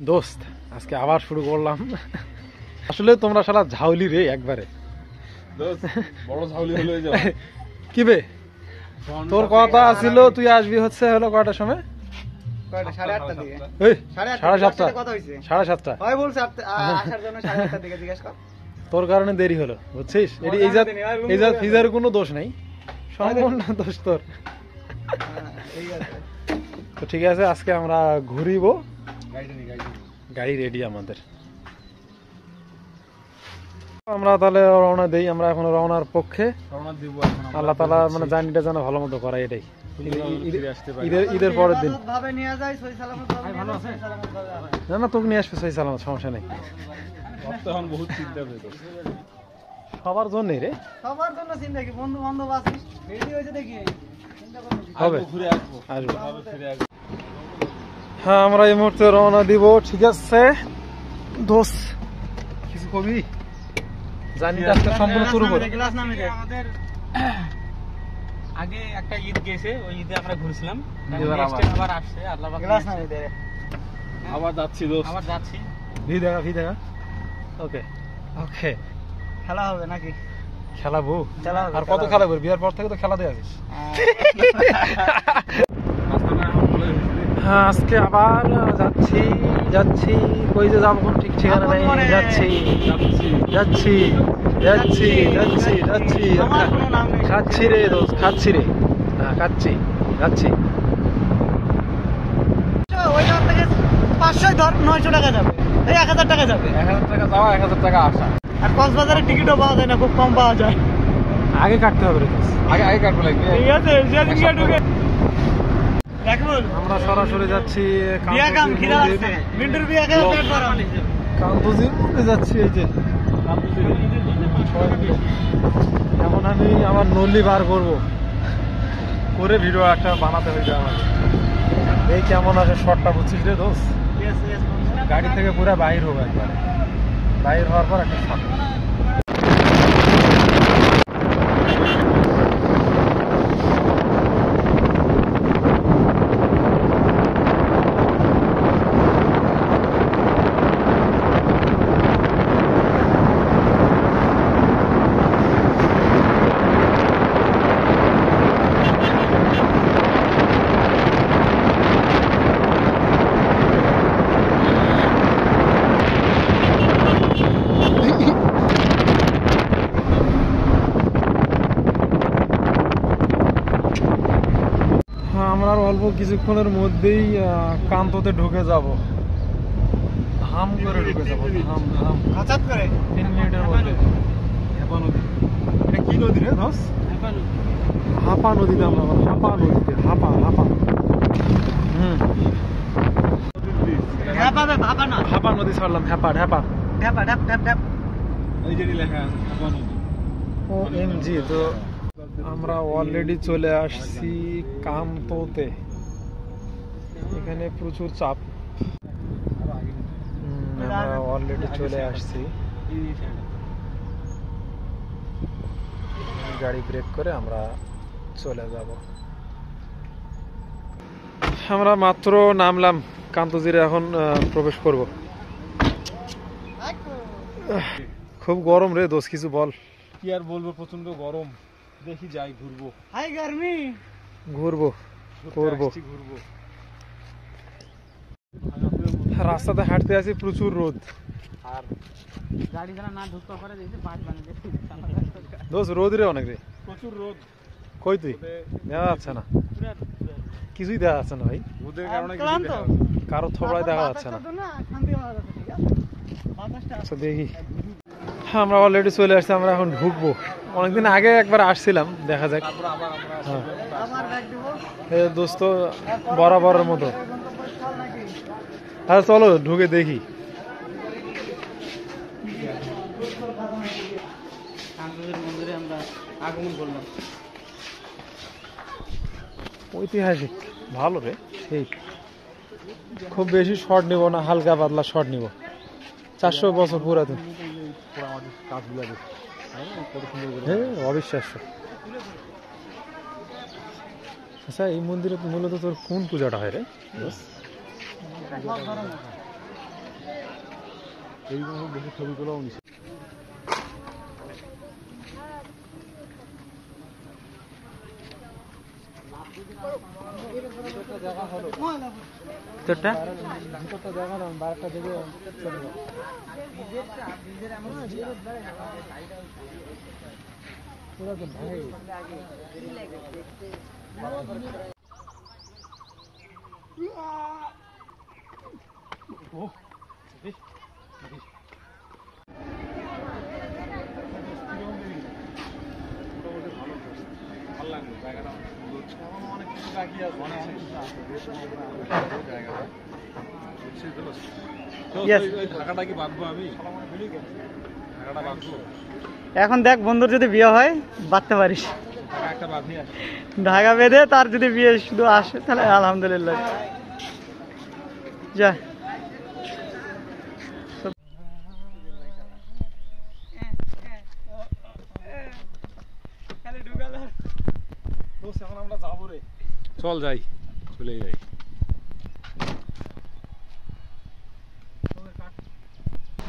দোস্ত আজকে আবার শুরু করলাম। আসলে তোমরা শালা ঝাউলি রে একবারে। দোস্ত বড় ঝাউলি হলো এই যাও। কি বে তোর কথা ছিল তুই আসবি হচ্ছে হলো কয়টার সময়? কয়টা 8:30টার দিকে। এই 7:30 কথা হইছে। 7:30 হয় বলছে আসার জন্য 7:30টার দিকে জিজ্ঞেস কর। তোর কারণে দেরি হলো বুঝছিস? এই জাত ফিজার কোনো দোষ নাই, সম্পূর্ণ দোষ তোর। ঠিক আছে। তো ঠিক আছে, আজকে আমরা ঘুরিব। গাড়ি রেডি আমাদের। আমরা তাহলে রওনা দেই। আমরা এখন রওনার পক্ষে। আল্লাহ তাআলা মানে জার্নিটা যেন ভালো মতো করাই, এটাই ঈদের পরের দিন। ভাবে নিয়ে যায় সই সালামত ভাবে ভালো আছে। না না, তোকে নিয়ে আসবে সহি সালামত, সমস্যা নেই। তখন বহুত চিন্তা হতো সবার জন্যই রে, সবার জন্য চিন্তা কি, বন্ধু বান্ধব আছিস রেডি হয়েছে দেখি চিন্তা করতে হবে ঘুরে আসবো ফিরে আসবো। হ্যাঁ, আমরা এই মুহূর্তে রওনা দিব। ঠিক আছে দোস্ত, কিছু কবি জার্নিটা আজকে সম্পূর্ণ শুরু করে। ক্লাস নামে দে। আমাদের আগে একটা ঈদ গেছে, ওই ঈদে আমরা ঘুরছিলাম। এবার নেক্সট আবার আসছে, আল্লাহ পাক ক্লাস নামে দে। আবার যাচ্ছি দোস্ত। আবার যাচ্ছি। ভি দেখা। ওকে ওকে, খেলা হবে নাকি? খেলাবো। খেলা হবে, আর কত খেলাবো? বিয়ার পর থেকে তো খেলা দিয়ে আছিস। হ্যাঁ, আজকে আবার যাচ্ছি কই যে যাবো কোন ঠিক ঠিকানা নেই। যাচ্ছি আমার কোনো নাম নেই। খাচ্ছি রে দোস্ত, খাচ্ছি রে। হ্যাঁ যাচ্ছি। ওই জায়গা থেকে 500 ধর 900 টাকা যাবে, এই 1000 টাকা যাবে। 1000 টাকা যাওয়া 1000 টাকা আসা। আর কক্সবাজারের টিকিটও পাওয়া যায় না, খুব কম পাওয়া যায়। আগে কাটতে হবে রে দোস্ত। আগে কাটবো লাগবে। ঠিক আছে, যেদিন গিয়ে ঢুকে রাখবুল আমরা সরাসরি যাচ্ছি বিয়া কাম খিদা লাগছে, মিন্টুর বিয়া খেয়ে পেট ভরা। কান্তজির মধ্যে যাচ্ছি। এই যে এখন আমি আমার নল্লি বার করবো করে ভিডিও একটা বানাতে হয়েছে আমার। এই কেমন আছে শর্টটা, বুঝছিস রে দোস্ত? গাড়ি থেকে পুরো বাহির হবো একবার, বাহির হওয়ার পর একটা শর্ট। আমরা অল্প কিছুক্ষণের মধ্যেই কান্ততে ঢুকে যাব। হাম করে ঢুকে যাবো, হাম হঠাৎ করে 3 মিনিটের মধ্যে। এটা কি নদী রে দোস? হাপা নদীতে আমরা, হাপা হাপা নদী ছাড়লাম। ঢ্যাপা। এই যে লেখা আছে হাপা নদী। ও এমজি। তো আমরা অলরেডি চলে আসছি কান্ততে। এখানে প্রচুর চাপ। আমরা অলরেডি চলে আসছি। গাড়ি ব্রেক করে আমরা চলে যাব। আমরা মাত্র নামলাম কান্তজিরে, এখন প্রবেশ করব। খুব গরম রে দোস্ত, কিছু বল। কি আর বলবো, প্রচন্ড গরম। দেখি যাই ঘুরবো। হাই গার্মি ঘুরবো। রাস্তাতে হাঁটতে আছি, প্রচুর রোদ। আর গাড়ি যারা না ঢুকতে পারে দেখি বাস বানিয়ে দোস্ত রোদ রে অনেক রে। প্রচুর রোদ। কই তুই? দেখা যাচ্ছে না, কিছুই দেখা যাচ্ছে না ভাই। রোদের কারণে ক্লান্ত কারো থবড়ায় দেখা যাচ্ছে না। শান্তি পাওয়া যাচ্ছে, ঠিক আছে বাতাসটা আচ্ছা দেখি। হ্যাঁ, আমরা অলরেডি চলে আসছি। আমরা এখন ঢুকবো। অনেকদিন আগে একবার আসছিলাম, দেখা যাক। হ্যাঁ আবার ব্যাগ দিব। এই দোস্ত বরাবরের মতো। হ্যাঁ চলো ঢুকে দেখি। কান্তজির মন্দিরে আমরা আগমন করলাম। ঐতিহাসিক, ভালো রে। ঠিক, খুব বেশি শর্ট নিব না, হালকা পাতলা শর্ট নিব। 400 বছর পুরাতন। অবিশ্বাস্য। আচ্ছা, এই মন্দিরে মূলত তোর কোন পূজাটা হয় রে? এইরকম বেশি ছবি তোলাও নিছে। তোরটা ভিতরটা দেখা না, বাইরেটা দেখে চলে যাও। পুরো তো ভাই ভালো লাগলো জায়গাটা অনেক কিছু বাকি আছে, অনেক কিছু আছে জায়গাটা। Yes. ঢাকাটা কি বাঁধবো আমি? ঢাকাটা বাঁধবো? এখন দেখ বন্ধুর যদি বিয়ে হয় বাঁধতে পারিস, ঢাকা একটা বাঁধি আসে। ঢাকা বেঁধে তার যদি বিয়ে শুধু আসে তাহলে আলহামদুলিল্লাহ। যা এখন আমরা যাবো রে। চল যাই, চলে যাই।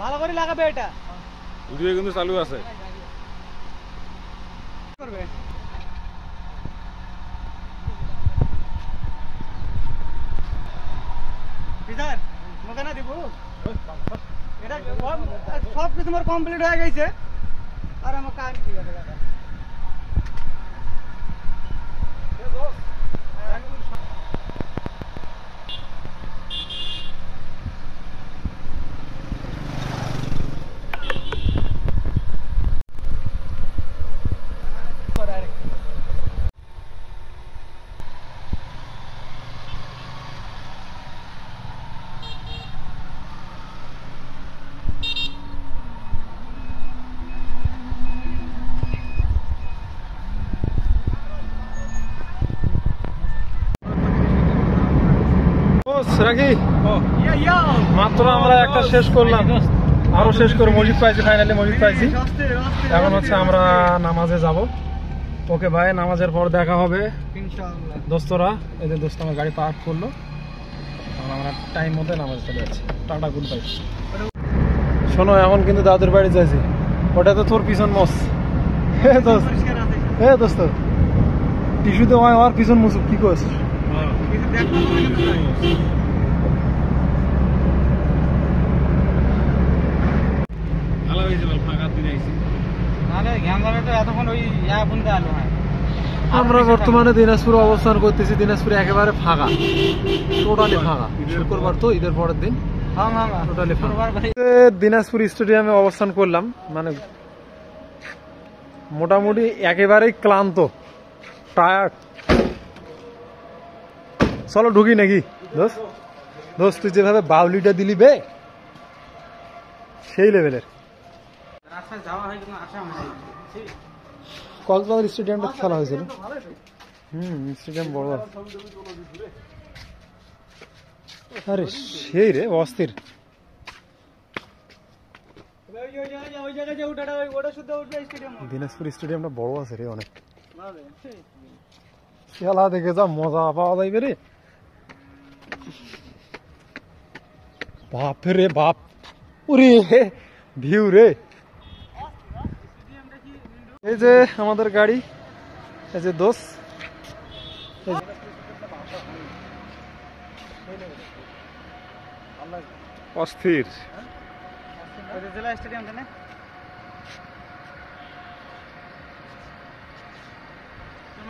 ভালো করে লাগাবে এটা ভিডিও কিন্তু চালু আছে। করবে বিদার মোকে না দিব এটা সব কিছু তোমার কমপ্লিট হয়ে গেছে আর আমার কাজ কি হবে দাদা রাখি মাত্র আমরা একটা শেষ করলাম, আরো শেষ করে মসজিদ পাইছি, ফাইনালি মসজিদ পাইছি। এখন হচ্ছে আমরা নামাজে যাব। ওকে ভাই, নামাজের পর দেখা হবে ইনশাআল্লাহ। দোস্তরা। এদের দোস্ত আমার গাড়ি পার্ক করলো, আমরা টাইম মতো নামাজে চলে যাচ্ছি। Tata, good bye. শোনো, এখন কিন্তু দাদুর বাড়ি যাচ্ছি। ওটা তো তোর পিছন মস। হে দোস্ত, হে দোস্ত, টিস্যুতে আর পিছন মুসুক কি করছিস? ভালো হয়েছে, বল ফাঁকা দিন আইছি। নাহলে গ্যাংগলাটা এতক্ষণ ওই বলতে আলো হয়। আমরা বর্তমানে দিনাজপুরে অবস্থান করতেছি। দিনাজপুরে একেবারে ফাঁকা, টোটালি ফাঁকা। শুক্রবার তো, ঈদের পরের দিন টোটালি ফাঁকা। দিনাজপুর স্টেডিয়ামে অবস্থান করলাম, মানে মোটামুটি একেবারেই ক্লান্ত, টায়ার্ড। চলো ঢুকি নাকি দোস্ত? দোস্ত তুই যেভাবে বাউলিটা দিলি বে, সেই লেভেলের। রাস্তায় যাওয়া হয় কিন্তু আসা হয় না। কক্সবাজার স্টেডিয়ামটা খেলা হয়েছিল। স্টেডিয়াম বড়। আরে সেই রে, অস্থির। দিনাজপুর স্টেডিয়ামটা বড় আছে রে অনেক। খেলা দেখে যা মজা পাওয়া যাইবে রে, বাপ রে বাপ। ওরে ভিউ রে। এই যে আমাদের গাড়ি, এই যে দোষ, অস্থির। জেলা স্টেডিয়াম জানে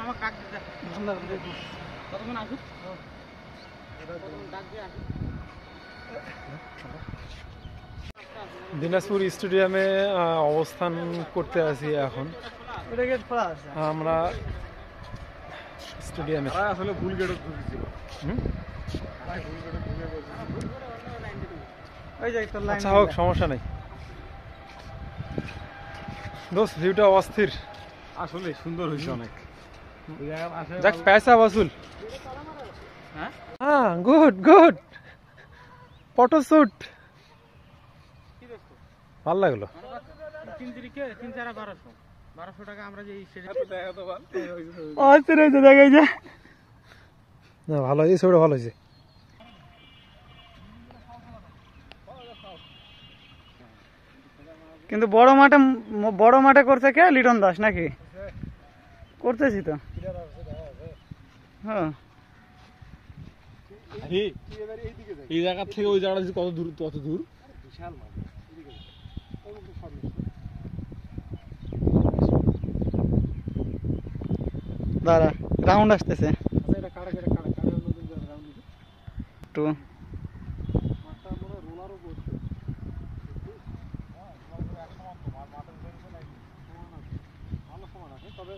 আমার কাক কতক্ষণ আসুক ডাক দিয়ে আসুক। দিনাজপুর স্টেডিয়ামে অবস্থান করতে আছি এখন এটা গেট খোলা আছে। আমরা। স্টেডিয়ামে আসলে ভুল গেটে ঢুকেছিল। ওই যে তোর লাইন আচ্ছা হোক, সমস্যা নেই দোস্ত। ভিউটা অস্থির, আসলে সুন্দর হয়েছে অনেক। যাক পয়সা বসুল। হ্যাঁ হ্যাঁ, গুড গুড ফটো শুট। ভালো লাগলো। 3 তারিখে 3 4 1200 টাকা আমরা যে অস্থির হয়েছে দেখাই যায়। না ভালো হয়েছে, ছবিটা ভালো হয়েছে। কিন্তু বড় মাঠে করছে কে? লিটন দাস নাকি? করতেছি তো। হ্যাঁ, এই জায়গা থেকে ওই জায়গাটা কত দূর? তত দূর দাঁড়া, রাউন্ড আসতেছে একটু। তবে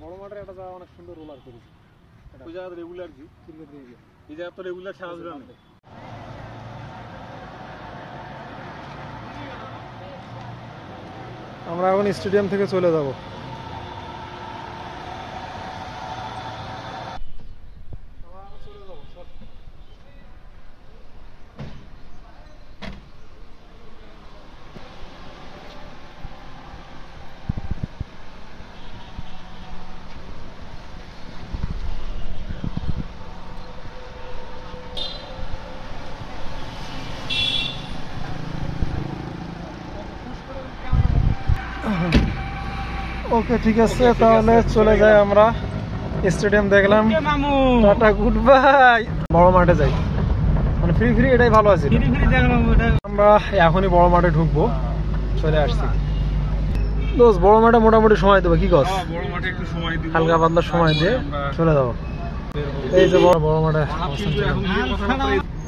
বড় মাঠের একটা জায়গা অনেক সুন্দর রোলার করেছে। ওই জায়গাতে রেগুলার কি ক্রিকেট দিয়ে এই জায়গা তো রেগুলার খেলা ধুলা নেই। আমরা এখন স্টেডিয়াম থেকে চলে যাব। ওকে, ঠিক আছে, তাহলে চলে যাই আমরা। স্টেডিয়াম দেখলাম, মামু টাটা, গুড বাই। বড় মাঠে যাই, মানে ফ্রি ফ্রি, এটাই ভালো আছে। ফিরি ফিরি দেখলাম ওটা। আমরা এখনই বড় মাঠে ঢুকবো, চলে আসছি। দোস্ত, বড় মাঠে মোটামুটি সময় দেবো, কি কস? বড় মাঠে একটু সময় দিব, হালকা পাতলা সময় দিয়ে চলে যাবো। এই যে বড় মাঠে অবস্থান করলাম।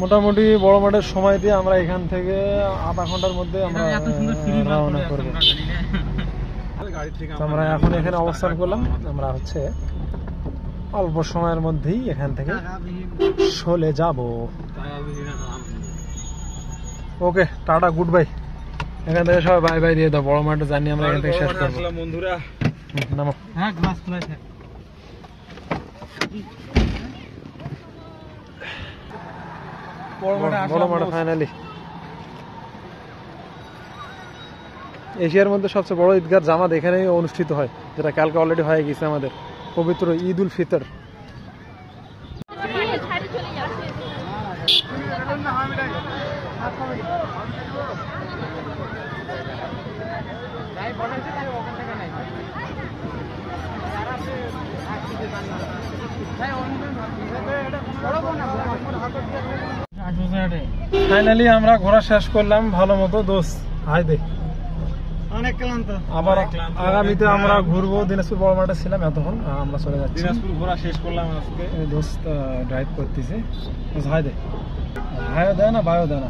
মোটামুটি বড় মাঠের সময় দিয়ে আমরা এখান থেকে আধা ঘন্টার মধ্যে আমরা এত সুন্দর ফিরি রওনা করবো। তো আমরা এখন এখানে অবস্থান করলাম। আমরা হচ্ছে অল্প সময়ের মধ্যেই এখান থেকে চলে যাব। ওকে, টাটা, গুড বাই। এখান থেকে সবাই বাই বাই দিয়ে দাও। বড় মাঠে জানি আমরা এখান থেকে শেষ করবো। বন্ধুরা, নামো। হ্যাঁ, গ্লাস খোলা আছে। বড় মাঠে ফাইনালি এশিয়ার মধ্যে সবচেয়ে বড় ঈদগাহ জামাত এখানেই অনুষ্ঠিত হয়, যেটা কালকে অলরেডি হয়ে গেছে আমাদের পবিত্র ঈদ উল ফিতর। ফাইনালি আমরা ঘোরা শেষ করলাম ভালো মতো। দোস্ত, হাই দে। অনেক ক্লান্ত। আবার আগামীতে আমরা ঘুরবো। দিনাজপুর বড় মাঠে ছিলাম এতক্ষণ, আমরা চলে যাচ্ছি। দিনাজপুর ঘোরা শেষ করলাম আজকে। এই দোস্ত ড্রাইভ করতেছে। হাই দে, হাইও দেয় না, বায়ও দেয় না,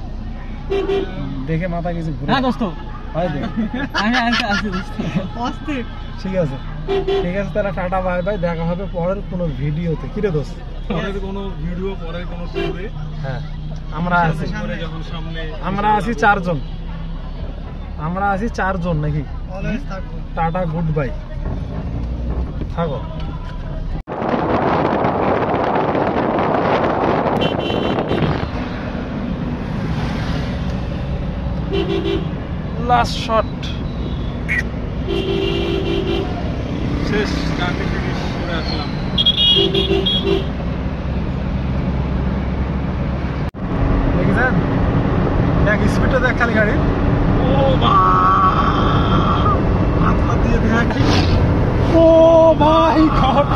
দেখে মাথা কিছু ঘুরে। হ্যাঁ দোস্ত, হাই দে। আমি আসছি দোস্ত। অস্থির। ঠিক আছে, ঠিক আছে, তাহলে টাটা, বাই বাই। দেখা হবে পরের কোনো ভিডিওতে। কিরে দোস্ত? পরের কোনো ভিডিও, পরের কোনো ট্যুরে। হ্যাঁ, আমরা আছি, যখন সামনে আমরা আছি 4 জন, আমরা আছি 4 জন নাকি? অলওয়েজ থাকবো। টাটা, গুড বাই, থাকো। লাস্ট শট, শেষ জার্নি ফিনিশ করে আসলাম। দেখেছেন দেখ স্পিডটা, দেখ খালি গাড়ি। ও হাত দিয়ে দেখ। ও ভাই গড,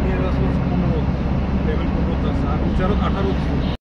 নিয়ে আসলো 15 লেভেল 15 আর 18